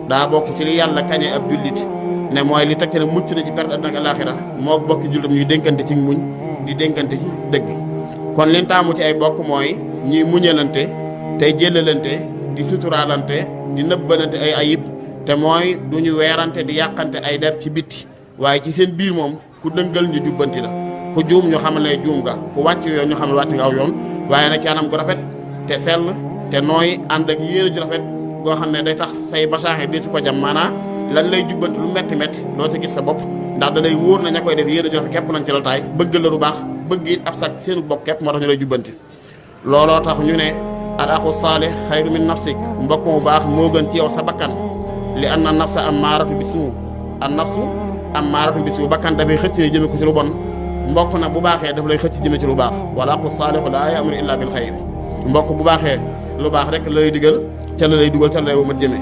daa bokk ci li yàlla kañe ab jullit ne mooy li tekki ne mucc na ci perte àddina ak alaaxira moo bokki jullit ñuy dénkante ci muñ di dénkante ci dëgg. kon liñ taamu ci ay bokk mooy ñuy muñalante tey jëlalante di suturaalante di nëbbalante ay ayib te mooy du ñu weerante di yàqante ay der ci bitti waaye ci seen biir moom ku dëngal ñu jubbanti la ku juum ñu xamal ne juum nga ku wàcc yoon ñu xamal wàcc nga aw yoon waaye nag ci anam gu rafet te sell te nooy ànd ak yéene ju rafet goo xam ne day tax say basaaxe di su ko jam maanaa lan lay jubbanti lu metti metti doo ci gis sa bopp ndax da lay wóor na ña koy def yéene ju rafet képp lañ ci la taay bëgg la lu baax bëgg it ab sag seenu bopp képp moo tax ñu lay jubbanti looloo tax ñu ne al axu saalih xayru min nafsik mbokk mu baax moo gën ci yow sa bakkan li anna nafsa ammaaratu bisu an nafsu ammaaratu bisu bakkan dafay xëcc ne jëme ko ci lu bon mbokk nag bu baaxee daf lay xëcc jëme ci lu baax wala aqu saalihu laa ya'muru illa bil xayr mbokk bu baaxee lu baax rek la lay digal ca la lay dugal ca la lay womat jëme